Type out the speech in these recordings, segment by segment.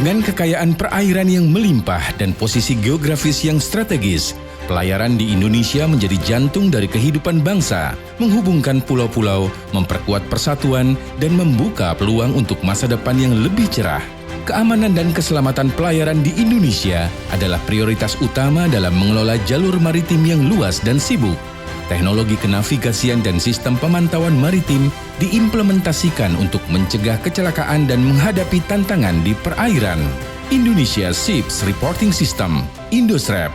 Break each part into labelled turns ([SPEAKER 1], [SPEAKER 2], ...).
[SPEAKER 1] Dengan kekayaan perairan yang melimpah dan posisi geografis yang strategis, pelayaran di Indonesia menjadi jantung dari kehidupan bangsa, menghubungkan pulau-pulau, memperkuat persatuan, dan membuka peluang untuk masa depan yang lebih cerah. Keamanan dan keselamatan pelayaran di Indonesia adalah prioritas utama dalam mengelola jalur maritim yang luas dan sibuk. Teknologi kenavigasian dan sistem pemantauan maritim diimplementasikan untuk mencegah kecelakaan dan menghadapi tantangan di perairan. Indonesia Ships Reporting System, Indosrep.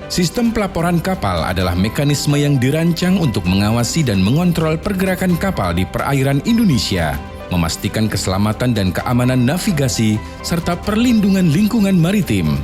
[SPEAKER 1] Sistem pelaporan kapal adalah mekanisme yang dirancang untuk mengawasi dan mengontrol pergerakan kapal di perairan Indonesia, memastikan keselamatan dan keamanan navigasi, serta perlindungan lingkungan maritim.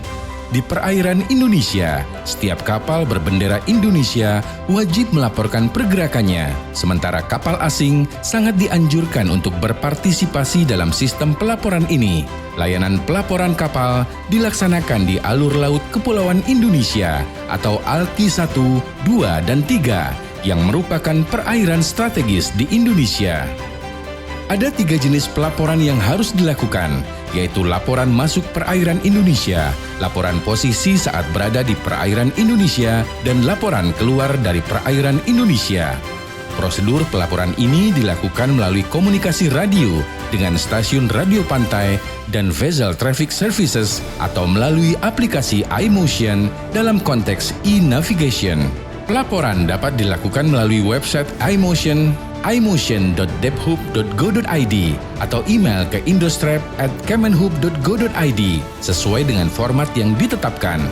[SPEAKER 1] Di perairan Indonesia, setiap kapal berbendera Indonesia wajib melaporkan pergerakannya, sementara kapal asing sangat dianjurkan untuk berpartisipasi dalam sistem pelaporan ini. Layanan pelaporan kapal dilaksanakan di alur laut Kepulauan Indonesia atau ALKI 1, 2, dan 3 yang merupakan perairan strategis di Indonesia. Ada 3 jenis pelaporan yang harus dilakukan, yaitu laporan masuk perairan Indonesia, laporan posisi saat berada di perairan Indonesia, dan laporan keluar dari perairan Indonesia. Prosedur pelaporan ini dilakukan melalui komunikasi radio dengan stasiun radio pantai dan Vessel Traffic Services atau melalui aplikasi iMotion dalam konteks e-navigation. Pelaporan dapat dilakukan melalui website iMotion, imotion.debhub.go.id atau email ke indostrep@kemenhub.go.id sesuai dengan format yang ditetapkan.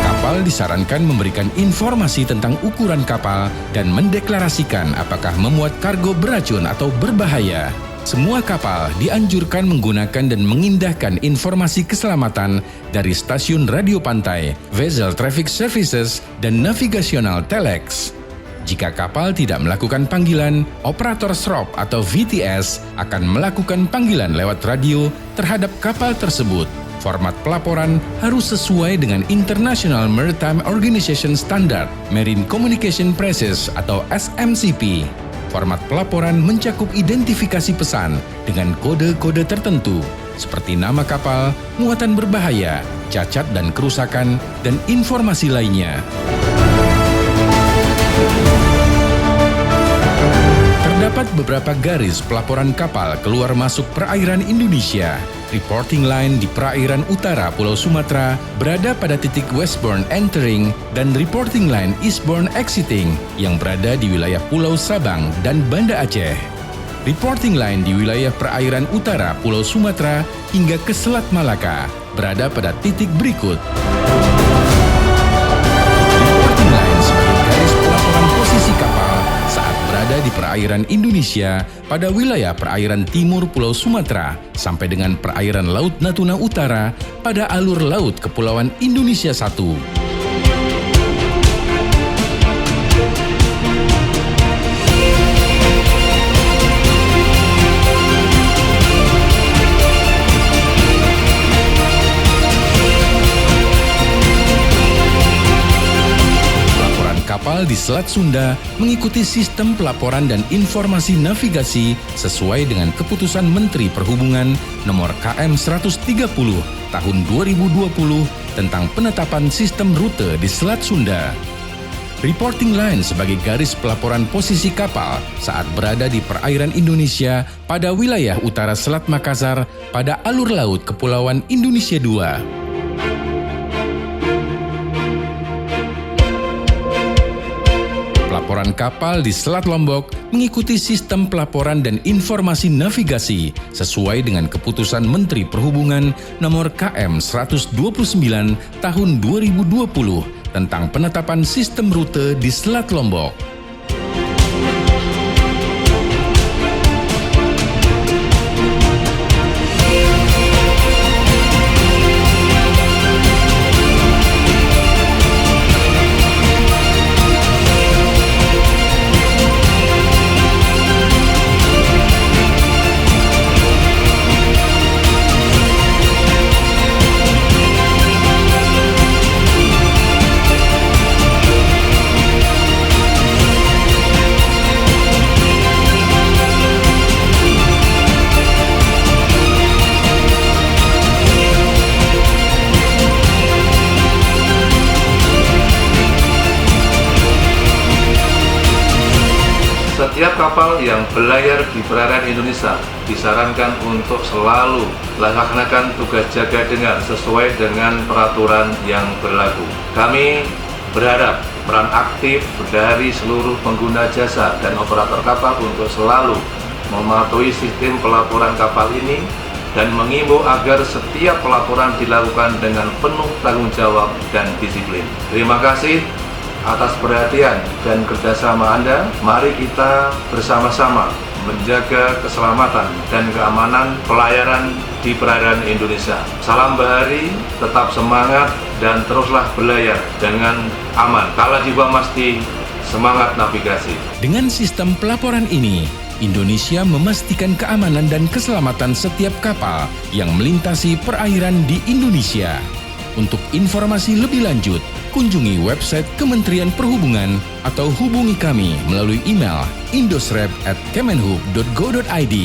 [SPEAKER 1] Kapal disarankan memberikan informasi tentang ukuran kapal dan mendeklarasikan apakah memuat kargo beracun atau berbahaya. Semua kapal dianjurkan menggunakan dan mengindahkan informasi keselamatan dari stasiun radio pantai, Vessel Traffic Services, dan navigasional telex. Jika kapal tidak melakukan panggilan, operator SROP atau VTS akan melakukan panggilan lewat radio terhadap kapal tersebut. Format pelaporan harus sesuai dengan International Maritime Organization Standard, Marine Communication Process atau SMCP. Format pelaporan mencakup identifikasi pesan dengan kode-kode tertentu, seperti nama kapal, muatan berbahaya, cacat dan kerusakan, dan informasi lainnya. Terdapat beberapa garis pelaporan kapal keluar masuk perairan Indonesia. Reporting line di perairan utara Pulau Sumatera berada pada titik westbound entering dan reporting line eastbound exiting yang berada di wilayah Pulau Sabang dan Banda Aceh. Reporting line di wilayah perairan utara Pulau Sumatera hingga ke Selat Malaka berada pada titik berikut. Reporting line sebagai garis pelaporan posisi kapal saat berada di perairan Indonesia pada wilayah perairan timur Pulau Sumatera sampai dengan perairan Laut Natuna Utara pada alur laut Kepulauan Indonesia 1. Kapal di Selat Sunda mengikuti sistem pelaporan dan informasi navigasi sesuai dengan keputusan Menteri Perhubungan nomor KM 130 tahun 2020 tentang penetapan sistem rute di Selat Sunda. Reporting line sebagai garis pelaporan posisi kapal saat berada di perairan Indonesia pada wilayah utara Selat Makassar pada alur laut Kepulauan Indonesia 2. Pelaporan kapal di Selat Lombok mengikuti sistem pelaporan dan informasi navigasi sesuai dengan keputusan Menteri Perhubungan nomor KM 129 tahun 2020 tentang penetapan sistem rute di Selat Lombok.
[SPEAKER 2] Setiap kapal yang berlayar di perairan Indonesia disarankan untuk selalu melaksanakan tugas jaga dengar sesuai dengan peraturan yang berlaku. Kami berharap peran aktif dari seluruh pengguna jasa dan operator kapal untuk selalu mematuhi sistem pelaporan kapal ini dan mengimbau agar setiap pelaporan dilakukan dengan penuh tanggung jawab dan disiplin. Terima kasih atas perhatian dan kerjasama Anda. Mari kita bersama-sama menjaga keselamatan dan keamanan pelayaran di perairan Indonesia. Salam bahari, tetap semangat dan teruslah berlayar dengan aman. Kala jiwa masti, semangat navigasi.
[SPEAKER 1] Dengan sistem pelaporan ini, Indonesia memastikan keamanan dan keselamatan setiap kapal yang melintasi perairan di Indonesia. Untuk informasi lebih lanjut, kunjungi website Kementerian Perhubungan atau hubungi kami melalui email indosrep@kemenhub.go.id.